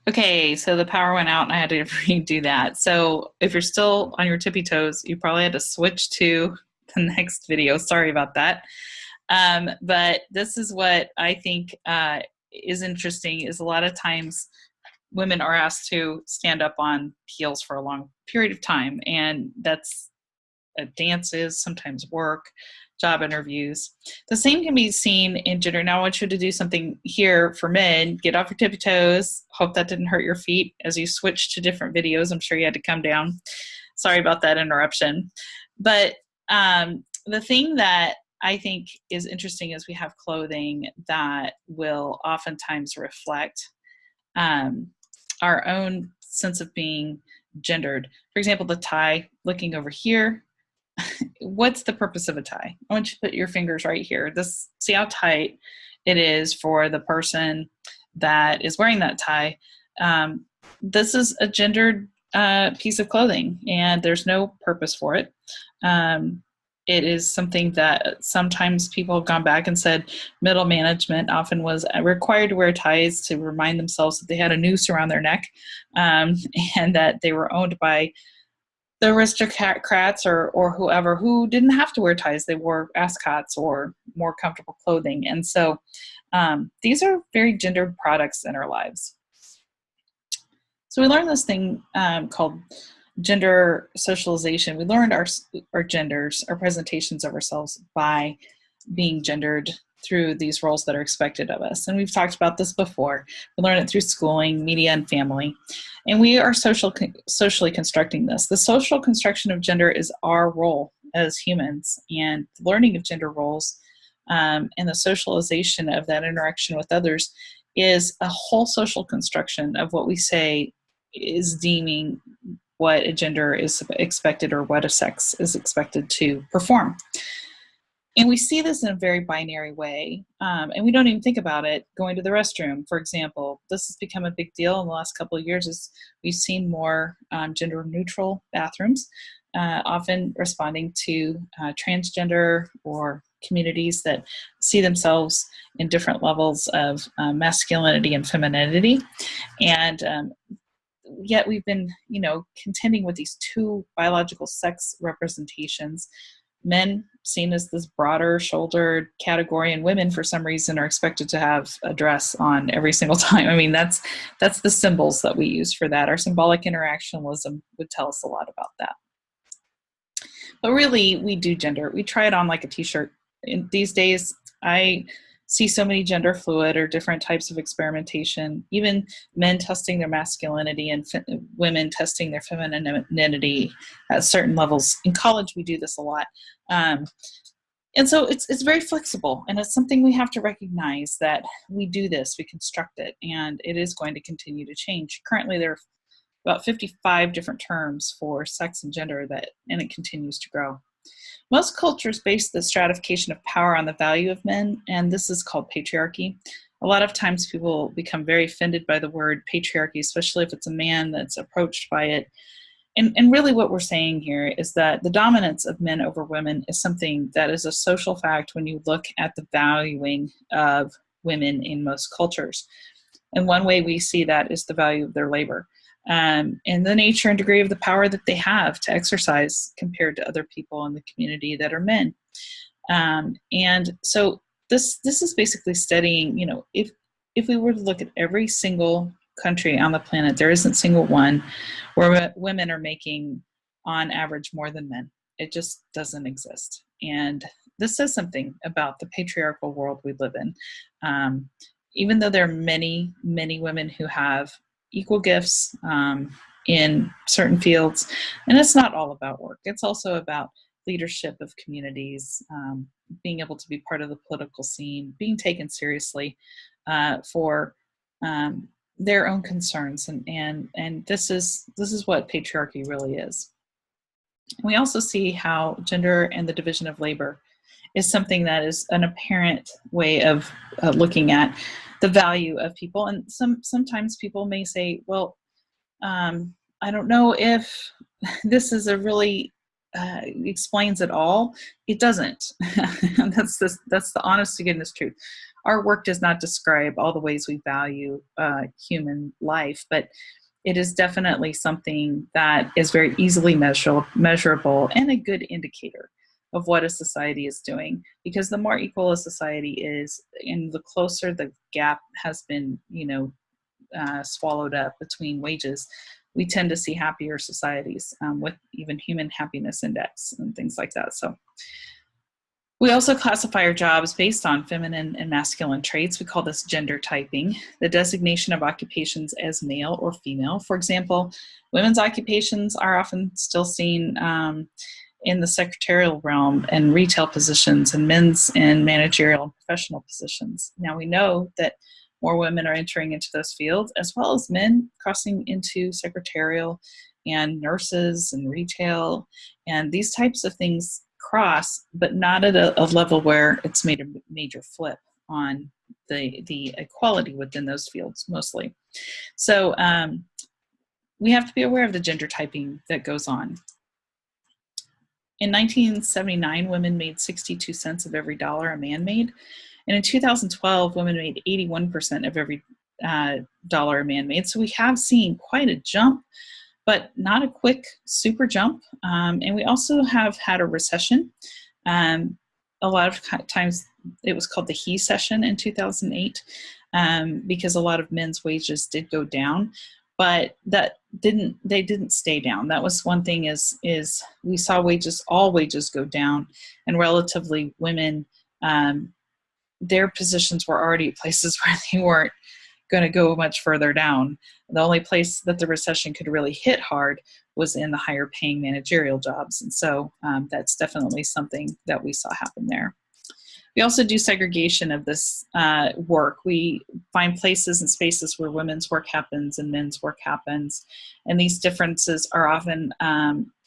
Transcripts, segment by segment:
Okay, so the power went out and I had to redo that. So if you're still on your tippy toes, you probably had to switch to the next video. Sorry about that. But this is what I think is interesting is a lot of times women are asked to stand up on heels for a long period of time. And that's dances, sometimes work, job interviews. The same can be seen in gender. Now I want you to do something here for men. Get off your tippy toes. Hope that didn't hurt your feet as you switch to different videos. I'm sure you had to come down. Sorry about that interruption. But the thing that I think is interesting is we have clothing that will oftentimes reflect our own sense of being gendered. For example, the tie, looking over here, what's the purpose of a tie? I want you to put your fingers right here. See how tight it is for the person that is wearing that tie. This is a gendered piece of clothing, and there's no purpose for it. It is something that sometimes people have gone back and said middle management often was required to wear ties to remind themselves that they had a noose around their neck, and that they were owned by the aristocrats or whoever who didn't have to wear ties. They wore ascots or more comfortable clothing. And so these are very gendered products in our lives. So we learned this thing called gender socialization. We learned our genders, our presentations of ourselves by being gendered through these roles that are expected of us. And we've talked about this before. We learn it through schooling, media, and family. And we are socially constructing this. The social construction of gender is our role as humans, and the learning of gender roles and the socialization of that interaction with others is a whole social construction of what we say is deeming what a gender is expected or what a sex is expected to perform. And we see this in a very binary way, and we don't even think about it. Going to the restroom, for example, this has become a big deal in the last couple of years as we've seen more gender-neutral bathrooms, often responding to transgender or communities that see themselves in different levels of masculinity and femininity. And yet we've been, contending with these two biological sex representations. Men seen as this broader shouldered category, and women for some reason are expected to have a dress on every single time. I mean, that's the symbols that we use for that. Our symbolic interactionalism would tell us a lot about that. But really, we do gender. We try it on like a t-shirt. These days, I see so many gender fluid or different types of experimentation, even men testing their masculinity and women testing their femininity at certain levels. In college, we do this a lot. And so it's very flexible, and it's something we have to recognize that we do this, we construct it, and it is going to continue to change. Currently, there are about 55 different terms for sex and gender, and it continues to grow. Most cultures base the stratification of power on the value of men, and this is called patriarchy. A lot of times people become very offended by the word patriarchy, especially if it's a man that's approached by it. And really what we're saying here is that the dominance of men over women is something that is a social fact when you look at the valuing of women in most cultures. And one way we see that is the value of their labor. And the nature and degree of the power that they have to exercise compared to other people in the community that are men. And so this is basically studying, if we were to look at every single country on the planet, there isn't a single one where women are making on average more than men. It just doesn't exist. And this says something about the patriarchal world we live in. Even though there are many, many women who have equal gifts in certain fields. And it's not all about work. It's also about leadership of communities, being able to be part of the political scene, being taken seriously for their own concerns. And this is what patriarchy really is. We also see how gender and the division of labor is something that is an apparent way of looking at the value of people. And sometimes people may say, well, I don't know if this is a really explains it all. It doesn't. That's the honest to goodness truth. our work does not describe all the ways we value human life, but it is definitely something that is very easily measurable and a good indicator of what a society is doing. Because the more equal a society is, and the closer the gap has been, swallowed up between wages, we tend to see happier societies with even human happiness index and things like that. So we also classify our jobs based on feminine and masculine traits. We call this gender typing, the designation of occupations as male or female. For example, women's occupations are often still seen in the secretarial realm and retail positions, and men's in managerial and professional positions. Now we know that more women are entering into those fields, as well as men crossing into secretarial and nurses and retail, and these types of things cross, but not at a level where it's made a major flip on the equality within those fields mostly. So we have to be aware of the gender typing that goes on. In 1979, women made 62 cents of every dollar a man made. And in 2012, women made 81% of every dollar a man made. So we have seen quite a jump, but not a quick super jump. And we also have had a recession. A lot of times it was called the he session in 2008 because a lot of men's wages did go down, but they didn't stay down. That was one thing is we saw all wages go down, and relatively women, their positions were already places where they weren't going to go much further down. The only place that the recession could really hit hard was in the higher paying managerial jobs. And so that's definitely something that we saw happen there. We also do segregation of this work. We find places and spaces where women's work happens and men's work happens. And these differences are often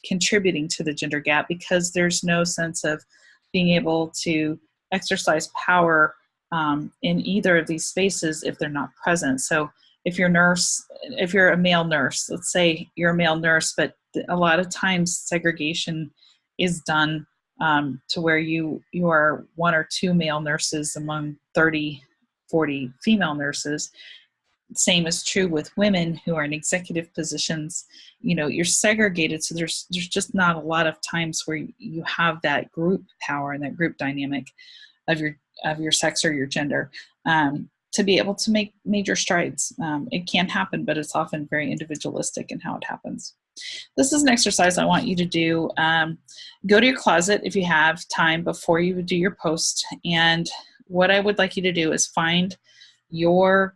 contributing to the gender gap because there's no sense of being able to exercise power in either of these spaces if they're not present. So if you're a male nurse, let's say you're a male nurse, but a lot of times segregation is done to where you are one or two male nurses among 30, 40 female nurses. Same is true with women who are in executive positions. You're segregated, so there's just not a lot of times where you have that group power and that group dynamic of your sex or your gender to be able to make major strides. It can happen, but it's often very individualistic in how it happens. This is an exercise I want you to do. Go to your closet if you have time before you do your post. And what I would like you to do is find your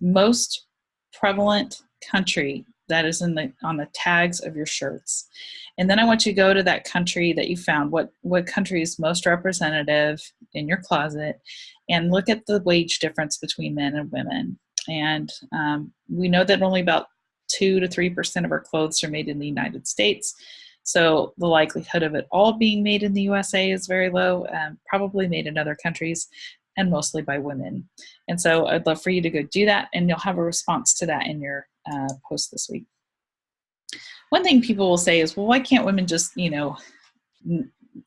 most prevalent country that is on the tags of your shirts. And then I want you to go to that country that you found, what country is most representative in your closet, and look at the wage difference between men and women. And we know that only about 2 to 3% of our clothes are made in the United States. So the likelihood of it all being made in the USA is very low, probably made in other countries, and mostly by women. And so I'd love for you to go do that, and you'll have a response to that in your post this week. One thing people will say is, well, why can't women just,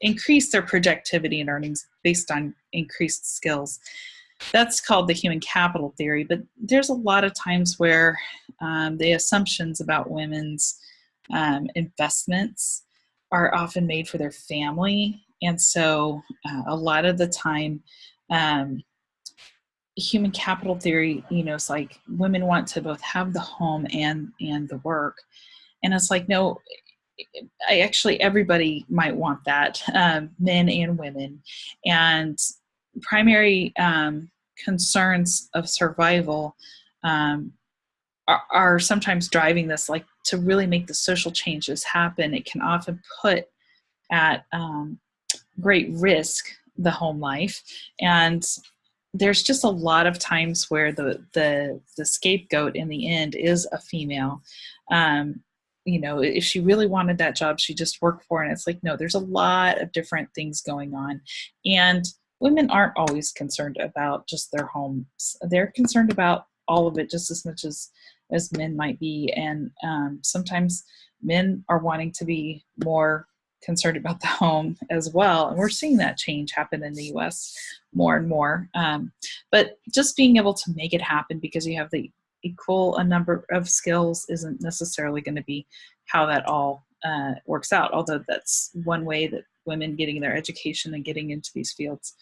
increase their productivity and earnings based on increased skills? That's called the human capital theory, but there's a lot of times where the assumptions about women's investments are often made for their family. And so a lot of the time, human capital theory, it's like women want to both have the home and the work. And it's like, no, everybody might want that, men and women. And primary concerns of survival are sometimes driving this, like to really make the social changes happen. It can often put at great risk the home life. And there's just a lot of times where the scapegoat in the end is a female. If she really wanted that job, she just worked for it. And it's like, no, there's a lot of different things going on. And women aren't always concerned about just their homes. They're concerned about all of it just as much as men might be. And sometimes men are wanting to be more concerned about the home as well. And we're seeing that change happen in the US more and more. But just being able to make it happen because you have the equal a number of skills isn't necessarily going to be how that all works out. Although that's one way that women getting their education and getting into these fields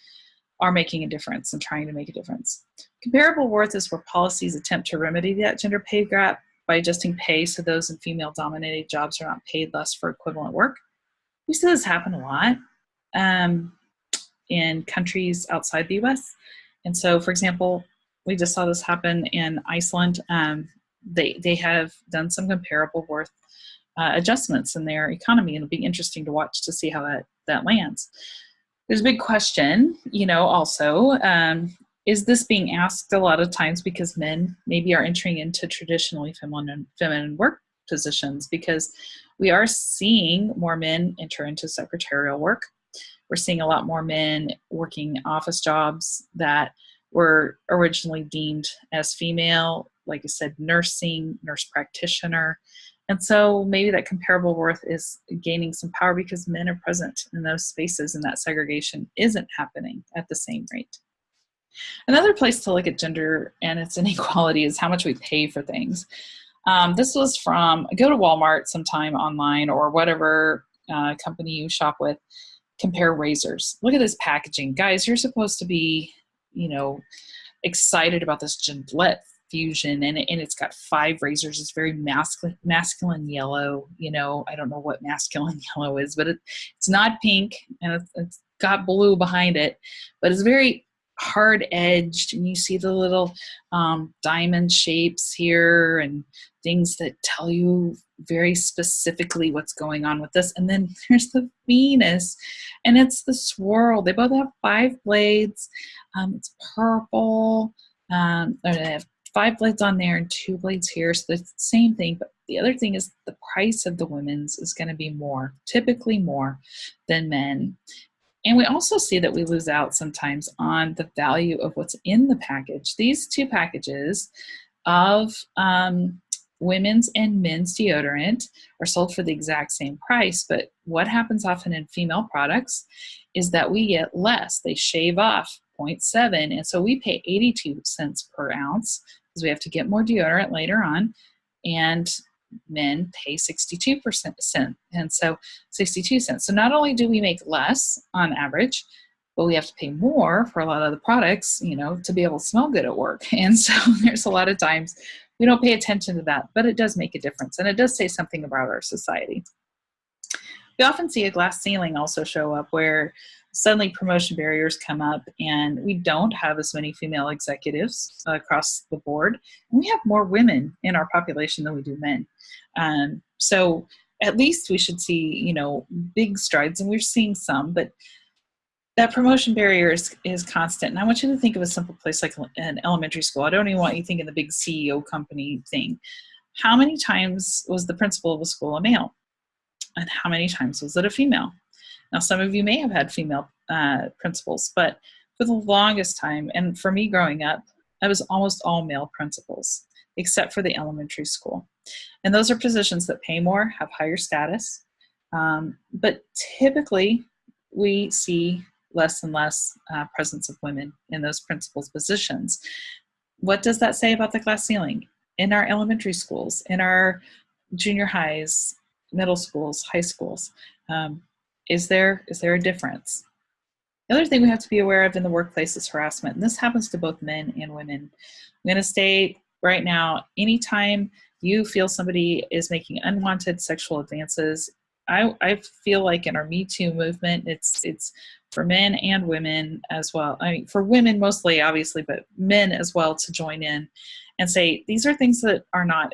are making a difference and trying to make a difference. Comparable worth is where policies attempt to remedy that gender pay gap by adjusting pay so those in female-dominated jobs are not paid less for equivalent work. We see this happen a lot in countries outside the US. And so, for example, we just saw this happen in Iceland. They have done some comparable worth adjustments in their economy, and it'll be interesting to watch to see how that lands. There's a big question, also, is this being asked a lot of times because men maybe are entering into traditionally feminine work positions, because we are seeing more men enter into secretarial work. We're seeing a lot more men working office jobs that were originally deemed as female, like I said, nursing, nurse practitioner. And so maybe that comparable worth is gaining some power because men are present in those spaces and that segregation isn't happening at the same rate. Another place to look at gender and its inequality is how much we pay for things. This was from, go to Walmart sometime online or whatever company you shop with, compare razors. Look at this packaging. Guys, you're supposed to be, excited about this Gillette Fusion, and it's got 5 razors. It's very masculine yellow. I don't know what masculine yellow is, but it's not pink, and it's got blue behind it, but it's very hard edged, and you see the little diamond shapes here and things that tell you very specifically what's going on with this. And then there's the Venus, and it's the swirl. They both have 5 blades. It's purple. They have 5 blades on there and 2 blades here, so it's the same thing. But the other thing is the price of the women's is going to be more, typically more than men. And we also see that we lose out sometimes on the value of what's in the package. These 2 packages of women's and men's deodorant are sold for the exact same price, but what happens often in female products is that we get less. They shave off 0.7, and so we pay 82 cents per ounce because we have to get more deodorant later on, and men pay 62%, and so 62 cents. So not only do we make less on average, but we have to pay more for a lot of the products, to be able to smell good at work. And so there's a lot of times we don't pay attention to that, but it does make a difference, and it does say something about our society. We often see a glass ceiling also show up where suddenly promotion barriers come up and we don't have as many female executives across the board. And we have more women in our population than we do men. So at least we should see, big strides, and we're seeing some, but that promotion barrier is constant. And I want you to think of a simple place like an elementary school. I don't even want you to think of the big CEO company thing. How many times was the principal of a school a male? And how many times was it a female? Now, some of you may have had female principals, but for the longest time, and for me growing up, I was almost all male principals, except for the elementary school. And those are positions that pay more, have higher status, but typically we see less and less presence of women in those principals' positions. What does that say about the glass ceiling? In our elementary schools, in our junior highs, middle schools, high schools, is there a difference? The other thing we have to be aware of in the workplace is harassment. And this happens to both men and women. I'm going to state right now, anytime you feel somebody is making unwanted sexual advances, I feel like in our Me Too movement, it's for men and women as well. I mean, for women mostly, obviously, but men as well to join in and say, these are things that are not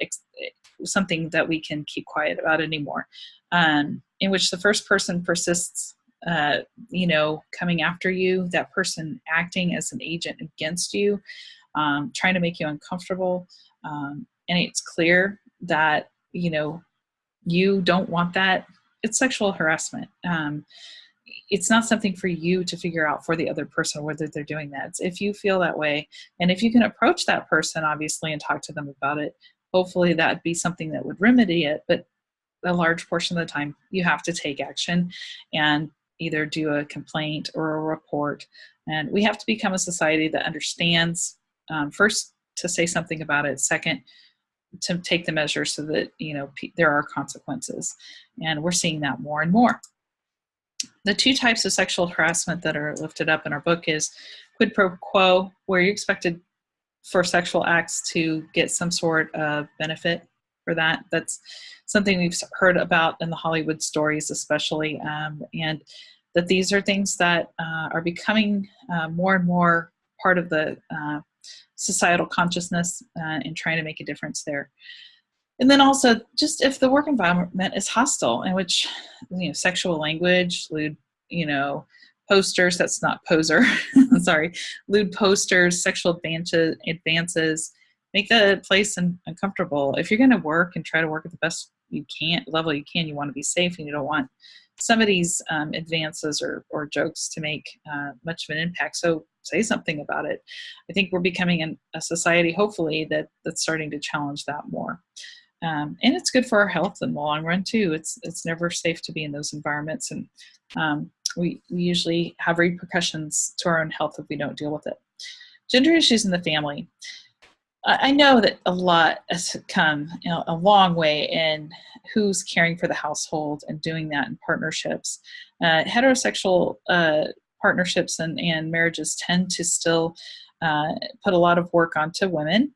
something that we can keep quiet about anymore. In which the first person persists, coming after you, that person acting as an agent against you, trying to make you uncomfortable. And it's clear that, you don't want that. It's sexual harassment. It's not something for you to figure out for the other person whether they're doing that. It's if you feel that way, and if you can approach that person, obviously, and talk to them about it, hopefully that'd be something that would remedy it. But a large portion of the time, you have to take action and either do a complaint or a report. And we have to become a society that understands, first, to say something about it. Second, to take the measures so that, there are consequences. And we're seeing that more and more. The two types of sexual harassment that are lifted up in our book is quid pro quo, where you're expected for sexual acts to get some sort of benefit for that. That's something we've heard about in the Hollywood stories, especially, and that these are things that are becoming more and more part of the societal consciousness and trying to make a difference there. And then also, just if the work environment is hostile, in which, sexual language, lewd, posters, that's not poser, sorry, lewd posters, sexual advances, make the place uncomfortable. If you're going to work and try to work at the best level you can, you want to be safe, and you don't want some of these advances or jokes to make much of an impact. So say something about it. I think we're becoming a society, hopefully, that's starting to challenge that more. And it's good for our health in the long run too. It's never safe to be in those environments, and we usually have repercussions to our own health if we don't deal with it. Gender issues in the family. I know that a lot has come a long way in who's caring for the household and doing that in partnerships. Heterosexual partnerships and marriages tend to still put a lot of work onto women.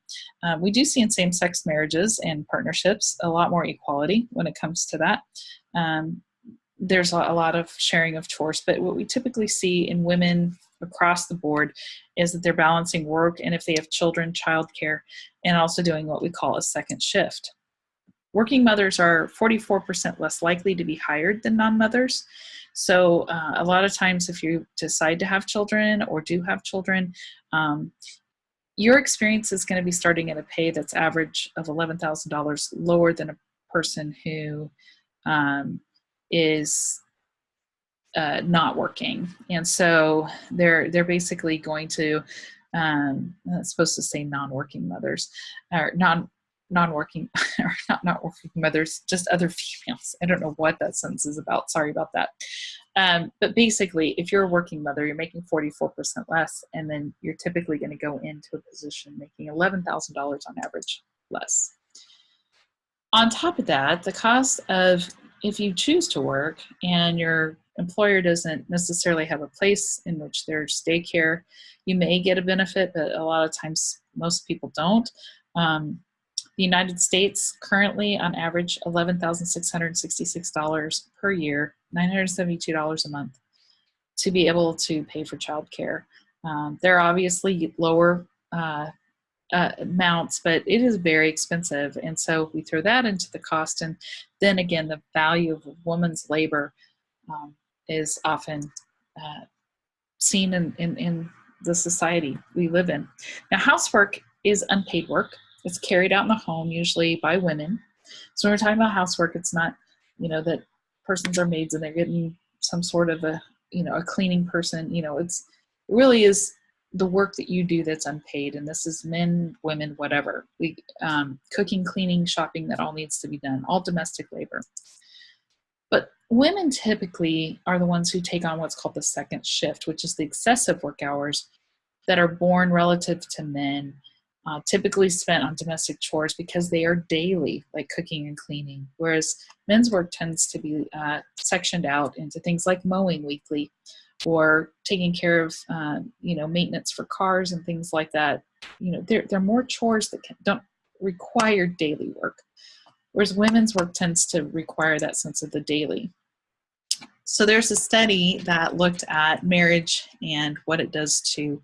We do see in same-sex marriages and partnerships a lot more equality when it comes to that. There's a lot of sharing of chores, but what we typically see in women across the board is that they're balancing work, and if they have children, childcare, and also doing what we call a second shift. Working mothers are 44% less likely to be hired than non-mothers. So a lot of times if you decide to have children or do have children, your experience is going to be starting at a pay that's average of $11,000 lower than a person who is not working. And so they're basically going to, I'm supposed to say non-working mothers, or non-working, or not working mothers, just other females. I don't know what that sentence is about. Sorry about that. But basically, if you're a working mother, you're making 44% less, and then you're typically going to go into a position making $11,000 on average less. On top of that, the cost of, if you choose to work and your employer doesn't necessarily have a place in which there's daycare, you may get a benefit, but a lot of times most people don't. The United States currently, on average, $11,666 per year, $972 a month, to be able to pay for childcare. There are obviously lower amounts, but it is very expensive. And so we throw that into the cost. And then again, the value of a woman's labor is often seen in the society we live in. Now, housework is unpaid work. It's carried out in the home, usually by women. So when we're talking about housework, it's not, that persons are maids and they're getting some sort of a cleaning person. It really is the work that you do that's unpaid. And this is men, women, whatever. Cooking, cleaning, shopping, that all needs to be done, all domestic labor. But women typically are the ones who take on what's called the second shift, which is the excessive work hours that are borne relative to men, typically spent on domestic chores because they are daily, like cooking and cleaning, whereas men's work tends to be sectioned out into things like mowing weekly or taking care of, maintenance for cars and things like that. They're more chores that don't require daily work, whereas women's work tends to require that sense of the daily. So there's a study that looked at marriage and what it does to,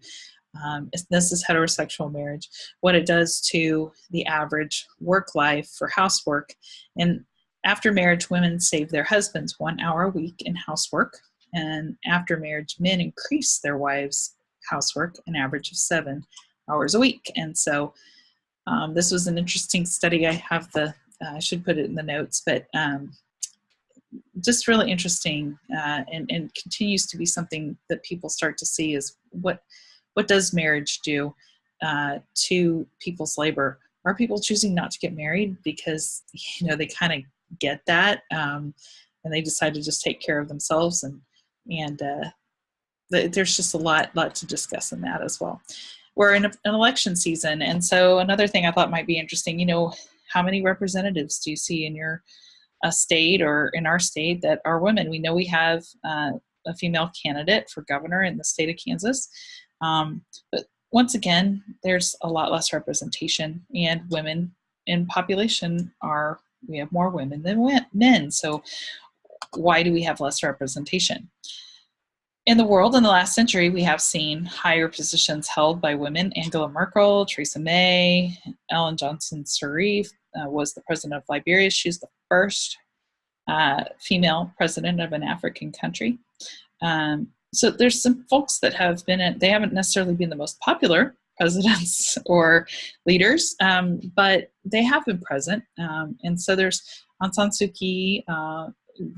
this is heterosexual marriage, what it does to the average work life for housework. And after marriage, women save their husbands 1 hour a week in housework. And after marriage, men increase their wives' housework an average of 7 hours a week. And so this was an interesting study. I have I should put it in the notes, but just really interesting, and continues to be something that people start to see is what does marriage do to people's labor? Are people choosing not to get married because they kind of get that, and they decide to just take care of themselves, and there's just a lot to discuss in that as well. We're in an election season, and so another thing I thought might be interesting, how many representatives do you see in your state or in our state that are women? We know we have a female candidate for governor in the state of Kansas, but once again, there's a lot less representation, and women in population we have more women than men. So why do we have less representation? In the world, in the last century, we have seen higher positions held by women. Angela Merkel, Theresa May, Ellen Johnson Sirleaf was the president of Liberia. She's the first female president of an African country. So there's some folks that have they haven't necessarily been the most popular presidents or leaders, but they have been present. And so there's Aung San Suu Kyi.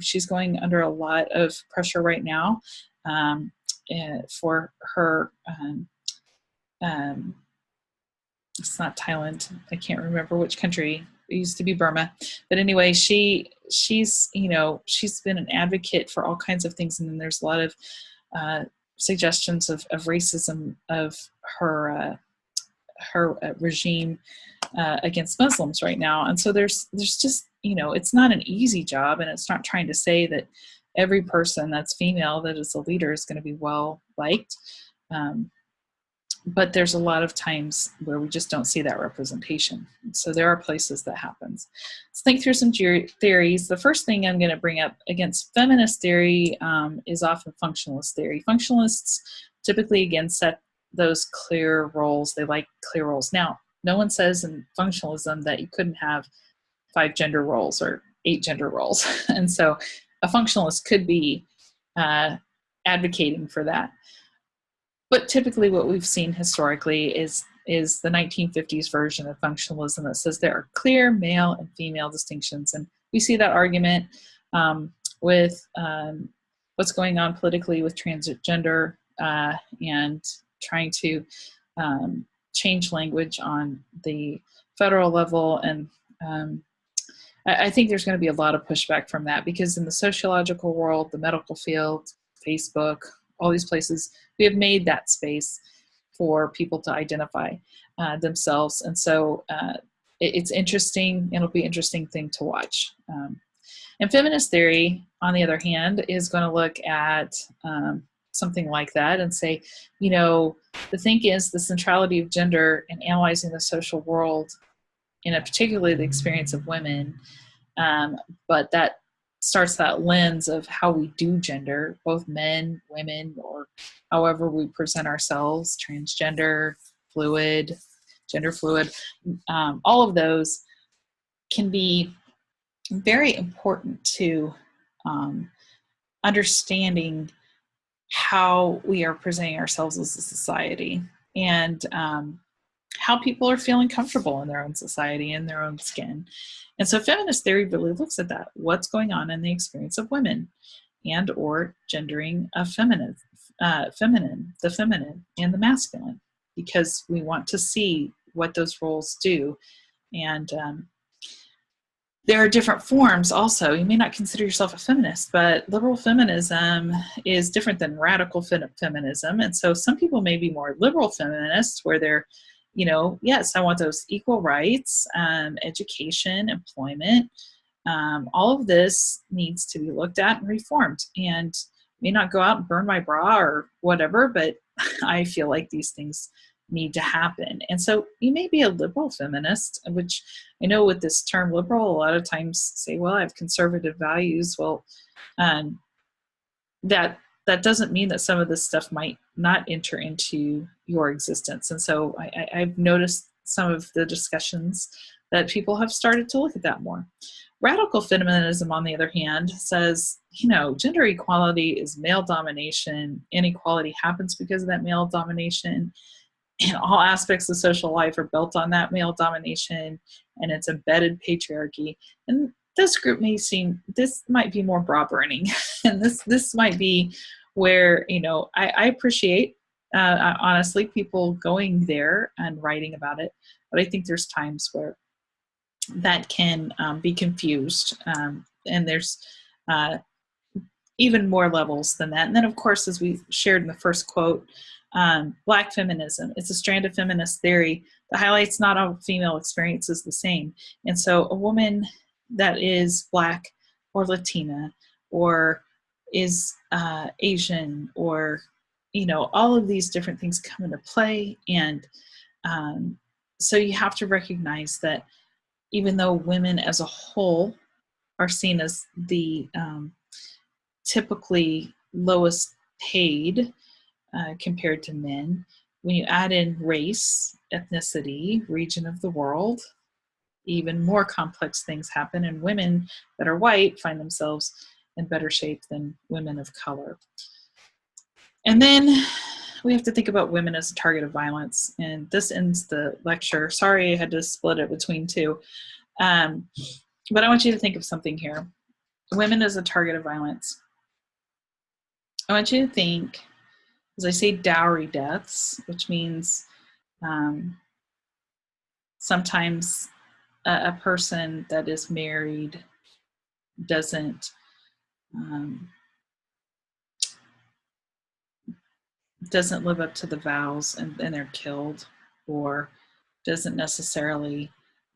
She's going under a lot of pressure right now for her, it's not Thailand, I can't remember which country, it used to be Burma, but anyway, she's been an advocate for all kinds of things, and then there's a lot of suggestions of racism of her regime against Muslims right now. And so there's just, it's not an easy job, and it's not trying to say that every person that's female that is a leader is going to be well liked. But there's a lot of times where we just don't see that representation. So there are places that happens. Let's think through some theories. The first thing I'm going to bring up against feminist theory is often functionalist theory. Functionalists typically, again, set those clear roles. They like clear roles. Now, no one says in functionalism that you couldn't have 5 gender roles or 8 gender roles. And so a functionalist could be advocating for that. But typically what we've seen historically is the 1950s version of functionalism that says there are clear male and female distinctions. And we see that argument with what's going on politically with transgender and trying to change language on the federal level. And I think there's going to be a lot of pushback from that, because in the sociological world, the medical field, Facebook, all these places, we have made that space for people to identify themselves. And so it's interesting. It'll be an interesting thing to watch. And feminist theory, on the other hand, is going to look at something like that and say, the thing is the centrality of gender in analyzing the social world, in a particularly the experience of women, but that starts that lens of how we do gender, both men, women, or however we present ourselves, transgender, fluid, gender fluid. All of those can be very important to understanding how we are presenting ourselves as a society, and how people are feeling comfortable in their own society, in their own skin. And so feminist theory really looks at that. What's going on in the experience of women, and or gendering of feminine, the feminine and the masculine, because we want to see what those roles do. And there are different forms also. You may not consider yourself a feminist, but liberal feminism is different than radical feminism. And so some people may be more liberal feminists, where they're, yes, I want those equal rights, education, employment. All of this needs to be looked at and reformed. And may not go out and burn my bra or whatever, but I feel like these things need to happen. And so you may be a liberal feminist, which I know with this term liberal, a lot of times say, well, I have conservative values. Well, that doesn't mean that some of this stuff might not enter into your existence. And so I've noticed some of the discussions that people have started to look at that more. Radical feminism, on the other hand, says, gender equality is male domination. Inequality happens because of that male domination. And all aspects of social life are built on that male domination, and it's embedded patriarchy. And this group this might be more bra burning. And this might be where, I appreciate, honestly, people going there and writing about it. But I think there's times where that can be confused. And there's even more levels than that. And then, of course, as we shared in the first quote, Black feminism. It's a strand of feminist theory that highlights not all female experiences the same. And so a woman that is Black or Latina or is Asian, or, all of these different things come into play. And so you have to recognize that even though women as a whole are seen as the typically lowest paid compared to men, when you add in race, ethnicity, region of the world, even more complex things happen, and women that are white find themselves in better shape than women of color. And then we have to think about women as a target of violence. And this ends the lecture. Sorry, I had to split it between two. But I want you to think of something here. Women as a target of violence. I want you to think, as I say, dowry deaths, which means sometimes a person that is married doesn't live up to the vows and they're killed, or doesn't necessarily,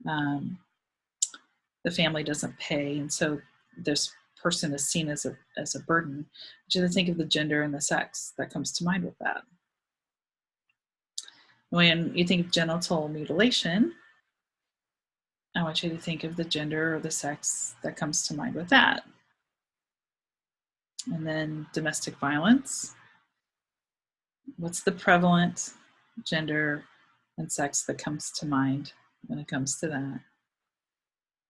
the family doesn't pay, and so this person is seen as a burden. Just think of the gender and the sex that comes to mind with that. When you think of genital mutilation, I want you to think of the gender or the sex that comes to mind with that. And then domestic violence. What's the prevalent gender and sex that comes to mind when it comes to that?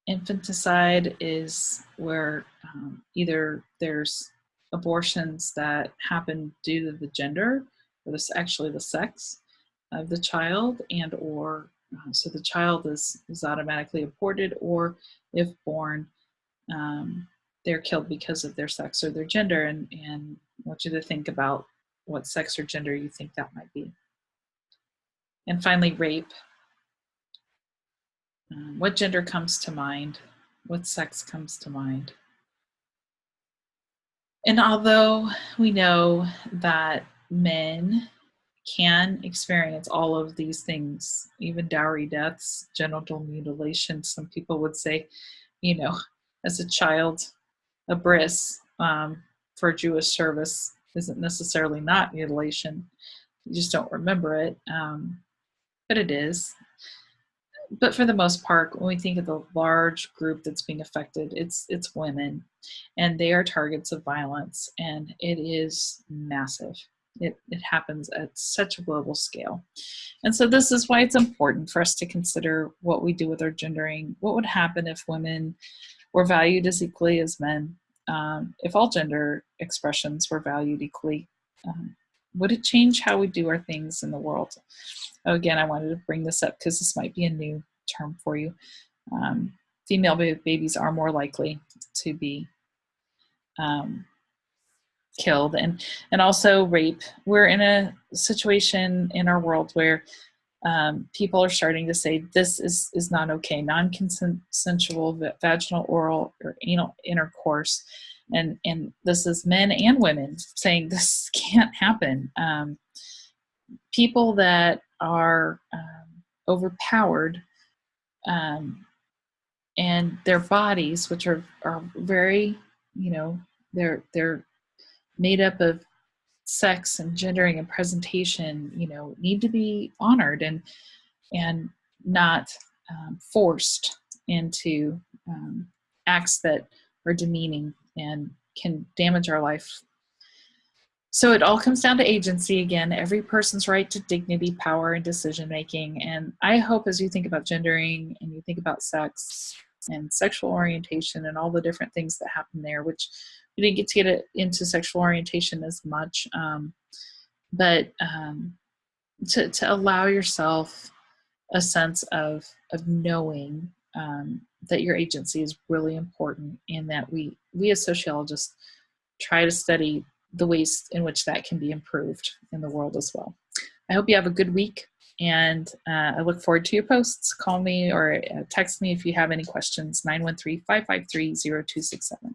Infanticide is where either there's abortions that happen due to the gender, or actually the sex of the child, and or so the child is automatically aborted, or if born, they're killed because of their sex or their gender. And I want you to think about what sex or gender you think that might be. And finally, rape. What gender comes to mind? What sex comes to mind? And although we know that men can experience all of these things, even dowry deaths, genital mutilation, some people would say, as a child, a bris for Jewish service isn't necessarily not mutilation. You just don't remember it, but it is. But for the most part, when we think of the large group that's being affected, it's women, and they are targets of violence, and it is massive. It happens at such a global scale. And so this is why it's important for us to consider what we do with our gendering. What would happen if women were valued as equally as men? If all gender expressions were valued equally, would it change how we do our things in the world? Again, I wanted to bring this up because this might be a new term for you. Female babies are more likely to be killed, and also rape. We're in a situation in our world where people are starting to say this is not okay. Non-consensual vaginal, oral, or anal intercourse, and this is men and women saying this can't happen. People that are overpowered, and their bodies, which are very, they're made up of sex and gendering and presentation, need to be honored and not forced into acts that are demeaning and can damage our life. So it all comes down to agency again, every person's right to dignity, power, and decision making. And I hope as you think about gendering and you think about sex and sexual orientation and all the different things that happen there, which we didn't get to get into sexual orientation as much, but to allow yourself a sense of knowing that your agency is really important, and that we as sociologists try to study the ways in which that can be improved in the world as well. I hope you have a good week. And I look forward to your posts. Call me or text me if you have any questions, 913-553-0267.